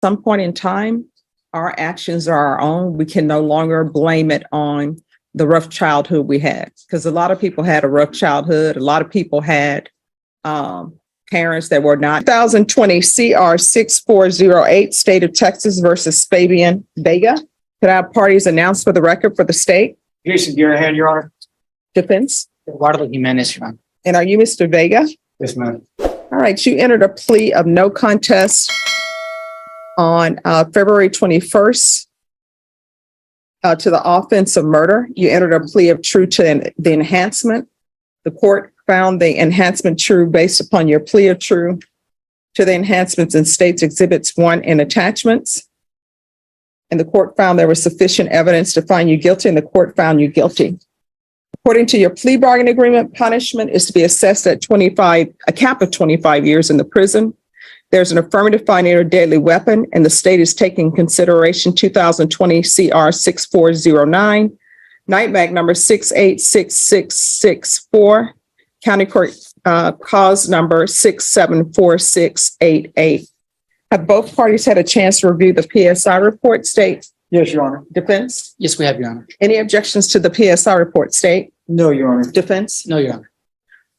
some point in time, our actions are our own. We can no longer blame it on the rough childhood we had, because a lot of people had a rough childhood. A lot of people had parents that were not. 2020 CR 6408, State of Texas versus Fabian Vega. Could I have parties announced for the record for the state? Jason Garahan, Your Honor. Defense. Eduardo Jimenez, Your Honor. And are you Mr. Vega? Yes, ma'am. All right, you entered a plea of no contest on February 21st to the offense of murder. You entered a plea of true to the enhancement. The court found the enhancement true based upon your plea of true to the enhancements in States Exhibits 1 and attachments. And the court found there was sufficient evidence to find you guilty, and the court found you guilty. According to your plea bargain agreement, punishment is to be assessed at a cap of 25 years in the prison. There's an affirmative finding of a deadly weapon, and the state is taking consideration 2020 CR 6409, night mag number 686664, county court cause number 674688. Have both parties had a chance to review the PSI report, state? Yes, Your Honor. Defense? Yes, we have, Your Honor. Any objections to the PSI report, state? No, Your Honor. Defense? No, Your Honor.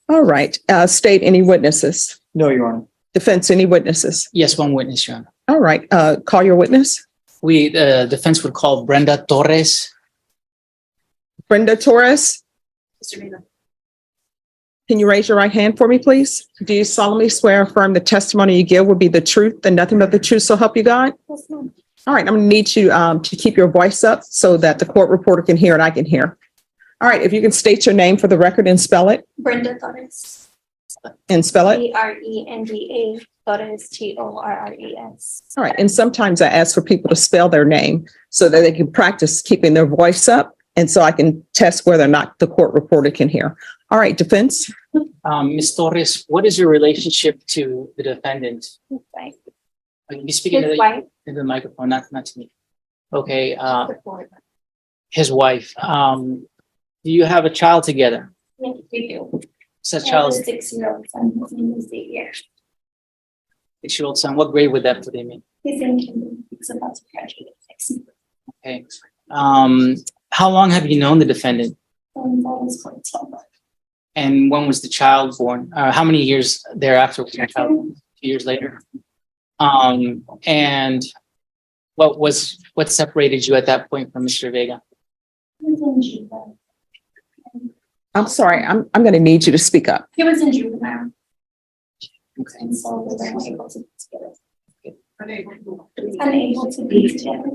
All right, state, any witnesses? No, Your Honor. Defense, any witnesses? Yes, one witness, Your Honor. All right, call your witness. The defense would call Brenda Torres. Brenda Torres? Can you raise your right hand for me, please? Do you solemnly swear or affirm the testimony you give will be the truth and nothing but the truth, so help you God? Yes, ma'am. All right, I'm going to need you to keep your voice up so that the court reporter can hear and I can hear. All right, if you can state your name for the record and spell it. Brenda Torres. And spell it. Brenda Torres, Torres. All right, and sometimes I ask for people to spell their name so that they can practice keeping their voice up, and so I can test whether or not the court reporter can hear. All right, defense. Ms. Torres, what is your relationship to the defendant? Right. Be speaking His wife. to the microphone, not to me. Okay, his wife. Do you have a child together? Yes, we do. Such I have a child, 6-year-old son. His name is Xavier. 6-year-old son. What grade would that put him in? He's in kindergarten. He's about to graduate next year. Okay. How long have you known the defendant? And that was 14. And when was the child born? How many years thereafter was the child? 2 years later. And what separated you at that point from Mr. Vega? He was in juvenile. I'm sorry, I'm going to need you to speak up. He was in juvenile. Okay. And so we were unable to be together. Unable to be together.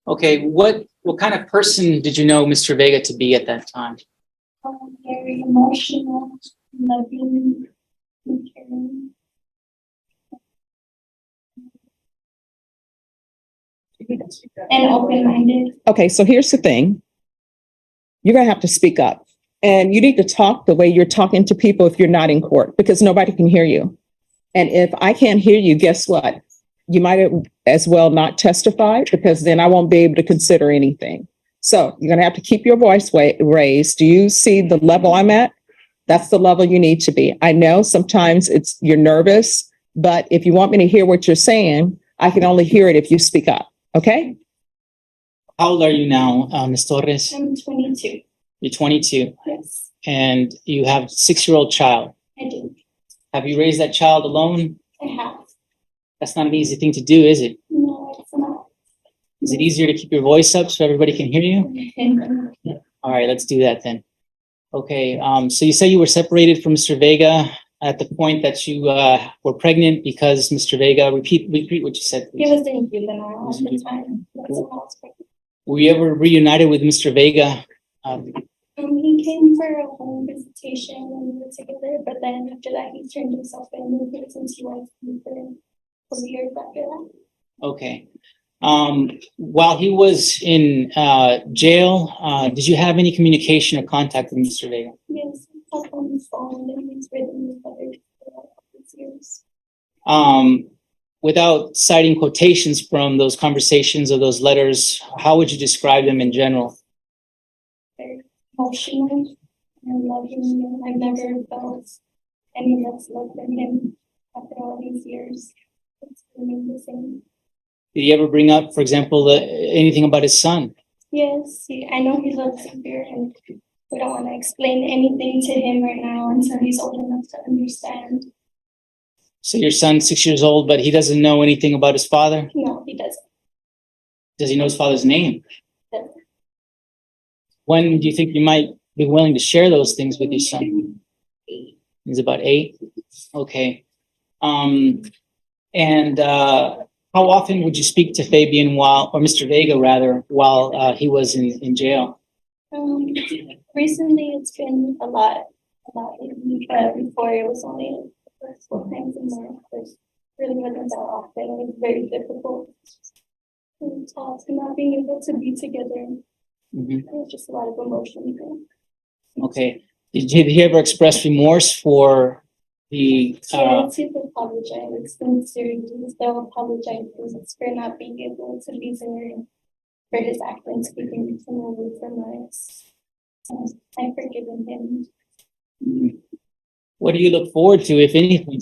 Okay, what kind of person did you know Mr. Vega to be at that time? Very emotional, loving, and caring. And open-minded. Okay, so here's the thing. You're going to have to speak up, and you need to talk the way you're talking to people if you're not in court, because nobody can hear you. And if I can't hear you, guess what? You might as well not testify, because then I won't be able to consider anything. So you're going to have to keep your voice raised. Do you see the level I'm at? That's the level you need to be. I know sometimes you're nervous, but if you want me to hear what you're saying, I can only hear it if you speak up. Okay? How old are you now, Ms. Torres? I'm 22. You're 22, Yes, and you have a 6-year-old child. I do. Have you raised that child alone? I have. That's not an easy thing to do, is it? No, it's not. Is it easier to keep your voice up so everybody can hear you? All right, let's do that then. Okay, so you say you were separated from Mr. Vega at the point that you were pregnant because Mr. Vega, repeat what you said, He please. was in juvenile at the time. That's when I was pregnant. Were you ever reunited with Mr. Vega? He came for a home visitation and we were together, but then after that, he turned himself in since he was for 4 years after that. Okay. While he was in jail, did you have any communication or contact with Mr. Vega? Yes, he talked on his phone and he's written his letters for all these years. Without citing quotations from those conversations or those letters, how would you describe them in general? Very emotional and loving, and I've never felt any less love from him after all these years. It's remained the same. Did he ever bring up, for example, anything about his son? Yes, I know he loves severe and we don't want to explain anything to him right now until he's old enough to understand. So your son's 6 years old, but he doesn't know anything about his father? No, he doesn't. Does he know his father's name? Doesn't. When do you think you might be willing to share those things with your son? He's about 8? Okay. And how often would you speak to Fabian or Mr. Vega rather, while he was in jail? Recently it's been a lot lately, but before it was only the first 4 times a month, which really wasn't that often. It was very difficult to not being able to be together. Mhm. It was just a lot of emotion. Okay. Did he ever express remorse for the Yes, he's apologized sincerely. Still apologizes for not being able to be there, for his actions keeping him away from us. I've forgiven him. what do you look forward to, if anything?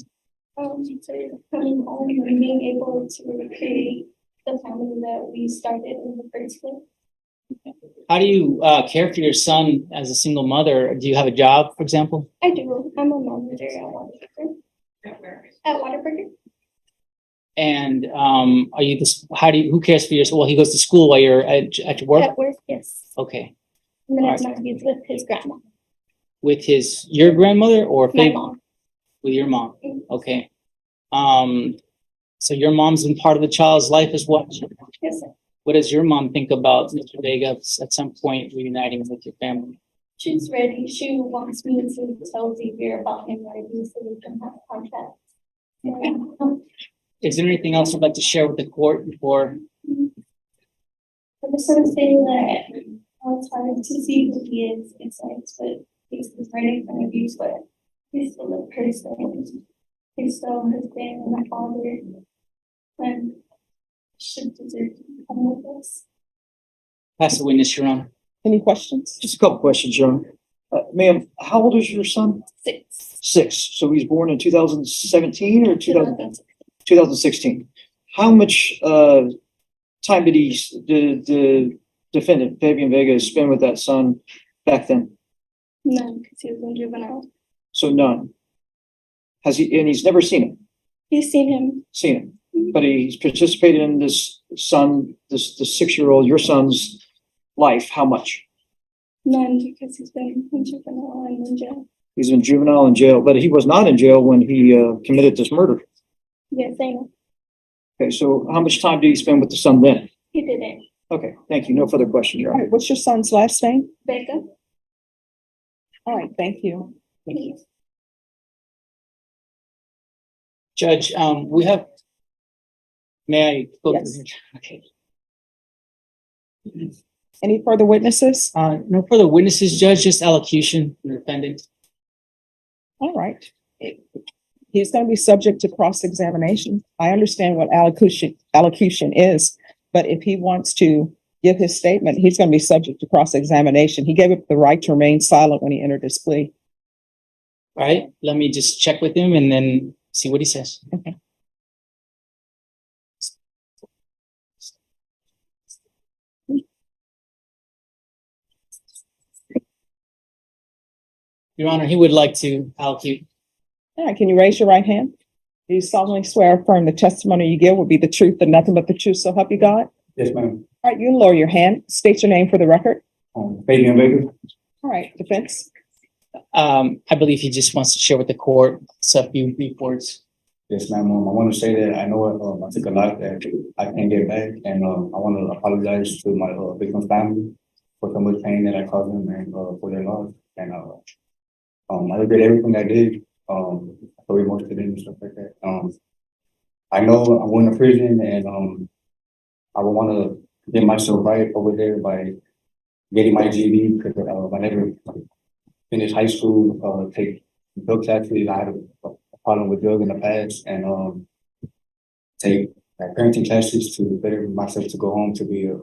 To coming home and being able to recreate the family that we started in the first place. How do you care for your son as a single mother? Do you have a job, for example? I do. I'm a manager at Whataburger. At Whataburger? And are you this? Who cares for your? Well, he goes to school while you're at your work. At work, yes. Okay. And then Alright. it's not he's with his grandma. With your grandmother or My mom. with your mom? Mhm. Okay. So your mom's been part of the child's life as well. Yes, sir. What does your mom think about Mr. Vega at some point reuniting with your family? She's ready. She wants me to tell Xavier about him already so we can have contact. Okay. Is there anything else you'd like to share with the court before? I just want to say that it's hard to see who he is. It's like, but he's right in front of you, but he's still a person. He still has been my father and should deserve to come with us. Pass the witness, Your Honor. Any questions? Just a couple questions, John. Ma'am, how old is your son? 6. 6. So he's born in 2017 or 2006. 2016. How much time did the defendant, Fabian Vega, spend with that son back then? None, because he was in juvenile. So none. And he's never seen him? He's seen him. Seen him. But he's participated in this son, the 6-year-old, your son's life. How much? None, because he's been in juvenile and in jail. He's in juvenile in jail, but he was not in jail when he committed this murder. Yes, I know. Okay, so how much time did he spend with the son then? He didn't. Okay, thank you. No further questions, Your All Honor. right, what's your son's last name? Becca, All right, thank you. please. Judge, we have. May I go? Yes. Okay. Any further witnesses? No further witnesses, Judge, just allocution from the defendant. All right. He's going to be subject to cross-examination. I understand what allocution is, but if he wants to give his statement, he's going to be subject to cross-examination. He gave up the right to remain silent when he entered his plea. All right, let me just check with him and then see what he says. Okay. Your Honor, he would like to allocute. All right, can you raise your right hand? Do you solemnly swear or affirm the testimony you give will be the truth and nothing but the truth, so help you God? Yes, ma'am. All right, you can lower your hand. State your name for the record. Fabian Vega. All right, defense. I believe he just wants to share with the court some few reports. Yes, ma'am. I want to say that I know I took a lot that I can't get back, and I want to apologize to my victim's family for so much pain that I caused them and for their loss. And I regret everything I did. So emotional and stuff like that. I know I'm going to prison, and I would want to get myself right over there by getting my GED because I never finished high school. Take drug classes. I had a problem with drugs in the past, and take parenting classes to better myself to go home to be a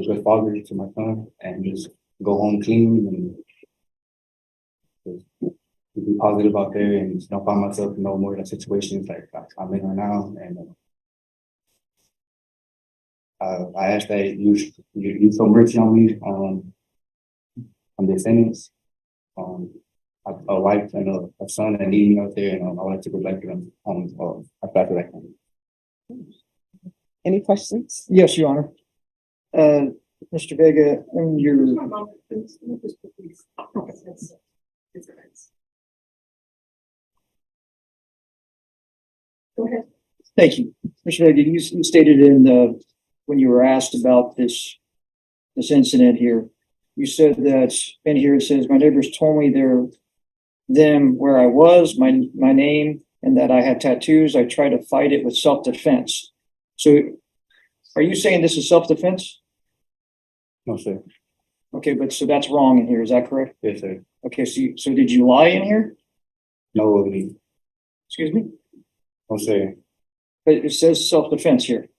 good father to my son and just go home clean and be positive out there and find myself in no more situations like I'm in right now. And I asked that you show mercy on me, on the descendants. A wife and a son that need me out there, and I would like to go back to them, after that. Any questions? Yes, Your Honor. Mr. Vega, in your, Go ahead. thank you. Mr. Vega, you stated in the, when you were asked about this incident here, you said that, in here it says, my neighbors told me them where I was, my name, and that I had tattoos. I tried to fight it with self-defense. So are you saying this is self-defense? No, sir. Okay, but so that's wrong in here, is that correct? Yes, sir. Okay, so did you lie in here? No, me. Excuse me? No, sir. But it says self-defense here.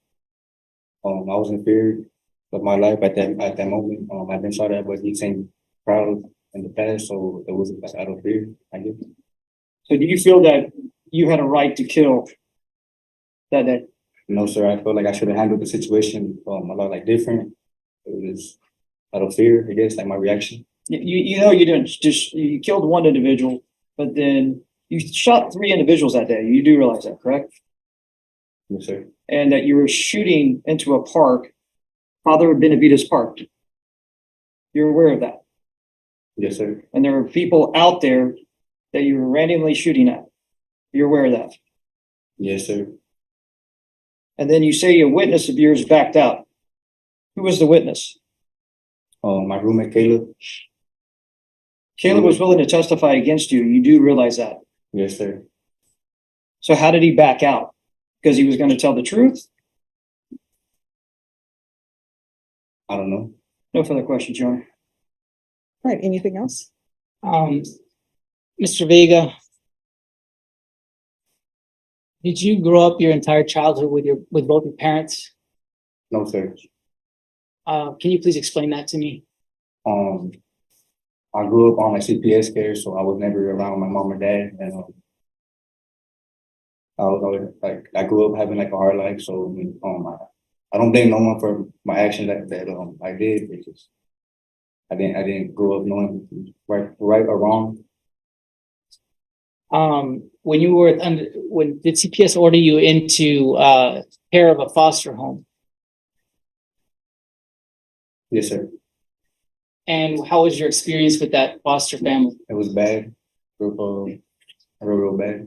I was in fear of my life at that moment. I've been shot at, but he seemed proud in the past, so it wasn't out of fear, I guess. So do you feel that you had a right to kill that day? No, sir. I feel like I should have handled the situation a lot like different. It was out of fear, I guess, like my reaction. You know you didn't just, you killed one individual, but then you shot 3 individuals that day. You do realize that, correct? Yes, sir. And that you were shooting into a park, Father Benavides Park. You're aware of that. Yes, sir. And there were people out there that you were randomly shooting at. You're aware of that. Yes, sir. And then you say a witness of yours backed out. Who was the witness? My roommate Caleb. Caleb was willing to testify against you. You do realize that. Yes, sir. So how did he back out? Because he was going to tell the truth? I don't know. No further questions, Your Honor. All right, anything else? Mr. Vega, did you grow up your entire childhood with both your parents? No, sir. Can you please explain that to me? I grew up on like CPS care, so I was never around my mom or dad, and I was always like, I grew up having like a hard life, so I don't blame no one for my actions that I did. It's just I didn't grow up knowing right or wrong. When you were when did CPS order you into care of a foster home? Yes, sir. And how was your experience with that foster family? It was bad, real bad.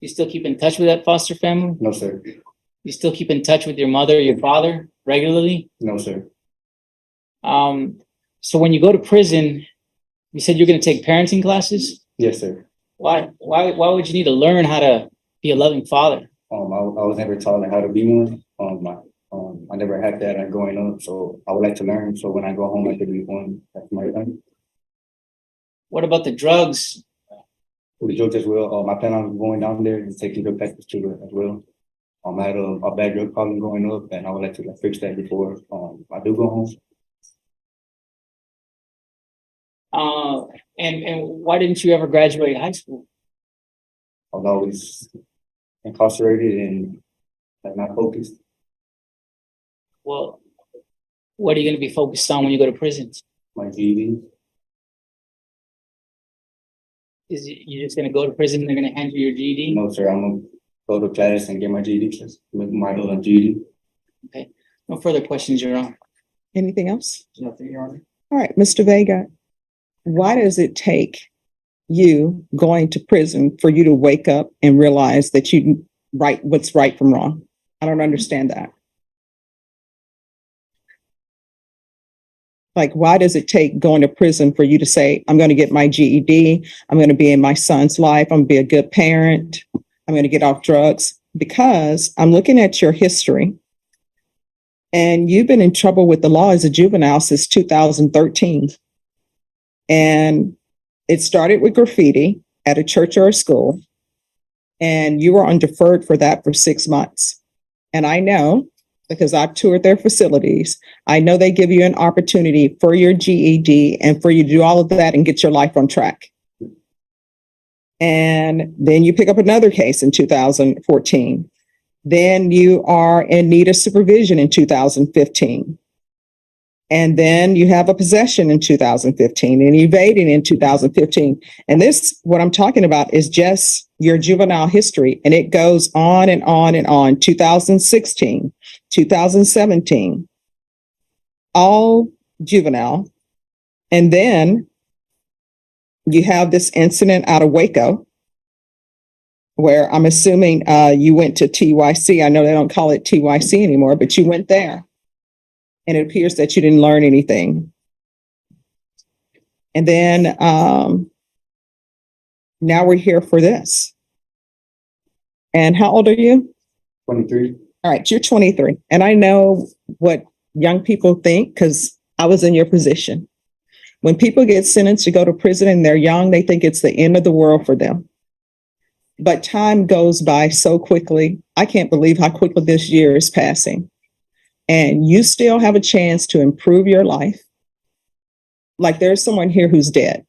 You still keep in touch with that foster family? No, sir. You still keep in touch with your mother, your father regularly? No, sir. So when you go to prison, you said you're going to take parenting classes? Yes, sir. Why would you need to learn how to be a loving father? I was never taught like how to be one. I never had that growing up, so I would like to learn. So when I go home, I could be one. That's my thing. What about the drugs? For the drugs as well. I plan on going down there and taking drug tests too as well. I had a bad drug problem growing up, and I would like to fix that before I do go home. And why didn't you ever graduate high school? I was always incarcerated and like not focused. Well, what are you going to be focused on when you go to prison? My GED. Is it, you're just going to go to prison and they're going to hand you your GED? No, sir. I'm gonna go to class and get my GED. My GED. Okay. No further questions, Your Honor. Anything else? Nothing, Your Honor. All right, Mr. Vega, why does it take you going to prison for you to wake up and realize that you what's right from wrong? I don't understand that. Like, why does it take going to prison for you to say, I'm going to get my GED, I'm going to be in my son's life, I'm going to be a good parent, I'm going to get off drugs? Because I'm looking at your history, and you've been in trouble with the law as a juvenile since 2013. And it started with graffiti at a church or a school, and you were on deferred for that for 6 months. And I know, because I've toured their facilities, I know they give you an opportunity for your GED and for you to do all of that and get your life on track. And then you pick up another case in 2014. Then you are in need of supervision in 2015. And then you have a possession in 2015 and evading in 2015. And this, what I'm talking about, is just your juvenile history. And it goes on and on and on. 2016, 2017, all juvenile. And then you have this incident out of Waco, where I'm assuming you went to TYC. I know they don't call it TYC anymore, but you went there. And it appears that you didn't learn anything. And then now we're here for this. And how old are you? 23. All right, you're 23. And I know what young people think because I was in your position. When people get sentenced to go to prison and they're young, they think it's the end of the world for them. But time goes by so quickly. I can't believe how quickly this year is passing. And you still have a chance to improve your life. Like there's someone here who's dead.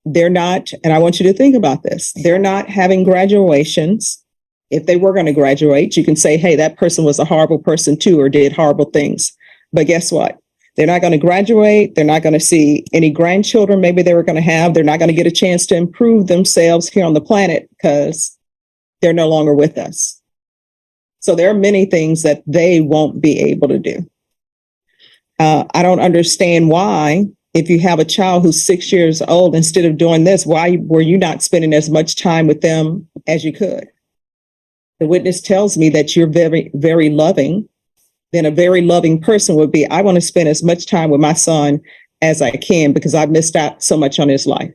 They're not, and I want you to think about this, they're not having graduations. If they were going to graduate, you can say, hey, that person was a horrible person too, or did horrible things. But guess what? They're not going to graduate. They're not going to see any grandchildren maybe they were going to have. They're not going to get a chance to improve themselves here on the planet because they're no longer with us. So there are many things that they won't be able to do. I don't understand why, if you have a child who's 6 years old, instead of doing this, why were you not spending as much time with them as you could? The witness tells me that you're very, very loving. Then a very loving person would be, I want to spend as much time with my son as I can because I've missed out so much on his life.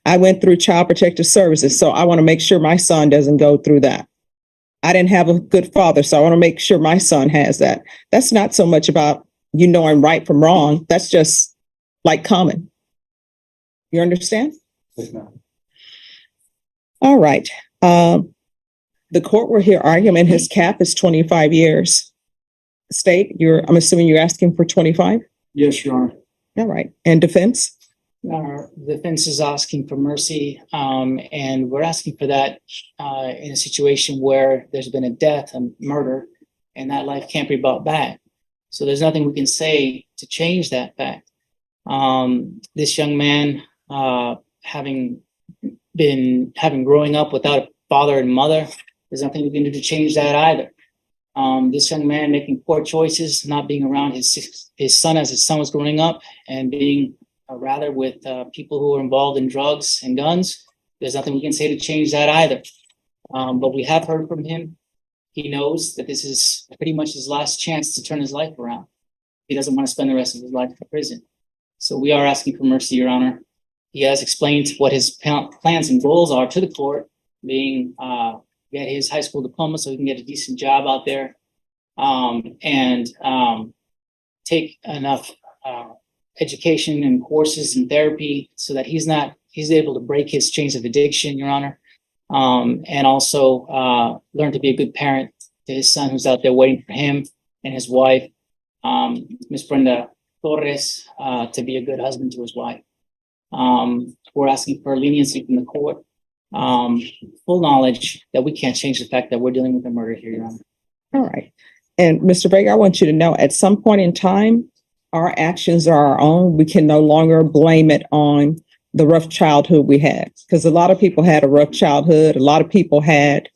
I went through Child Protective Services, so I want to make sure my son doesn't go through that. I didn't have a good father, so I want to make sure my son has that. That's not so much about you knowing right from wrong. That's just like common. You understand? Yes, ma'am. All right. The court will hear argument. His cap is 25 years. State, I'm assuming you're asking for 25? Yes, Your Honor. All right. And defense? Our defense is asking for mercy, and we're asking for that in a situation where there's been a death, a murder, and that life can't be brought back. So there's nothing we can say to change that fact. This young man, having growing up without a father and mother, there's nothing we can do to change that either. This young man making poor choices, not being around his son as his son was growing up, and being rather with people who are involved in drugs and guns. There's nothing we can say to change that either. But we have heard from him. He knows that this is pretty much his last chance to turn his life around. He doesn't want to spend the rest of his life in prison. So we are asking for mercy, Your Honor. He has explained what his plans and goals are to the court, being get his high school diploma so he can get a decent job out there, and take enough education and courses and therapy so that he's able to break his chains of addiction, Your Honor, and also learn to be a good parent to his son who's out there waiting for him, and his wife, Miss Brenda Torres, to be a good husband to his wife. We're asking for leniency from the court, full knowledge that we can't change the fact that we're dealing with a murder here, Your Honor. All right. And Mr. Vega, I want you to know at some point in time, our actions are our own. We can no longer blame it on the rough childhood we had, because a lot of people had a rough childhood. A lot of people had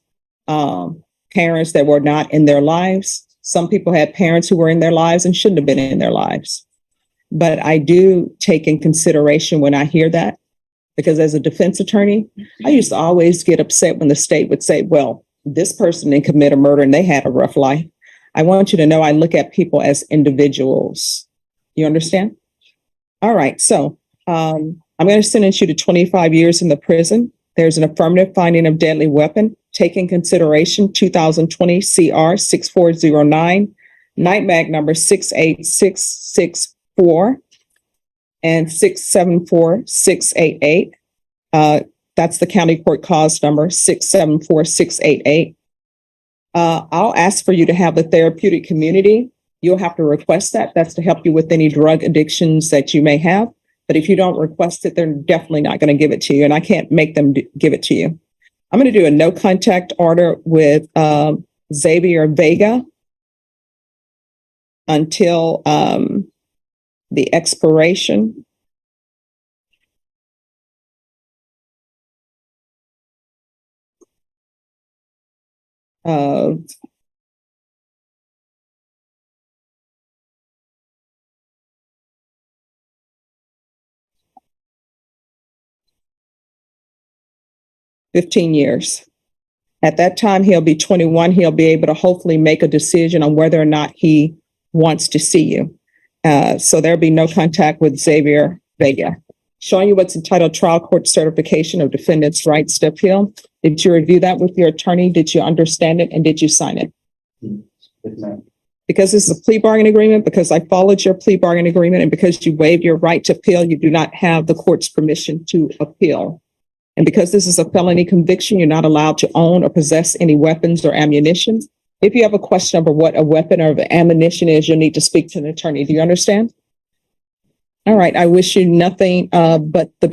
parents that were not in their lives. Some people had parents who were in their lives and shouldn't have been in their lives. But I do take in consideration when I hear that, because as a defense attorney, I used to always get upset when the state would say, well, this person didn't commit a murder and they had a rough life. I want you to know I look at people as individuals. You understand? All right. So I'm going to sentence you to 25 years in the prison. There's an affirmative finding of deadly weapon. Take in consideration 2020 CR 6409, night mag number 68664 and 674688. That's the county court cause number 674688. I'll ask for you to have the therapeutic community. You'll have to request that. That's to help you with any drug addictions that you may have. But if you don't request it, they're definitely not going to give it to you. And I can't make them give it to you. I'm going to do a no contact order with Xavier Vega until the expiration of $15. At that time, he'll be 21. He'll be able to hopefully make a decision on whether or not he wants to see you. So there'll be no contact with Xavier Vega. Showing you what's entitled Trial Court Certification of Defendant's Rights to Appeal. Did you review that with your attorney? Did you understand it? And did you sign it? Yes, ma'am. Because this is a plea bargain agreement, because I followed your plea bargain agreement, and because you waived your right to appeal, you do not have the court's permission to appeal. And because this is a felony conviction, you're not allowed to own or possess any weapons or ammunition. If you have a question over what a weapon or ammunition is, you'll need to speak to an attorney. Do you understand? All right. I wish you nothing but the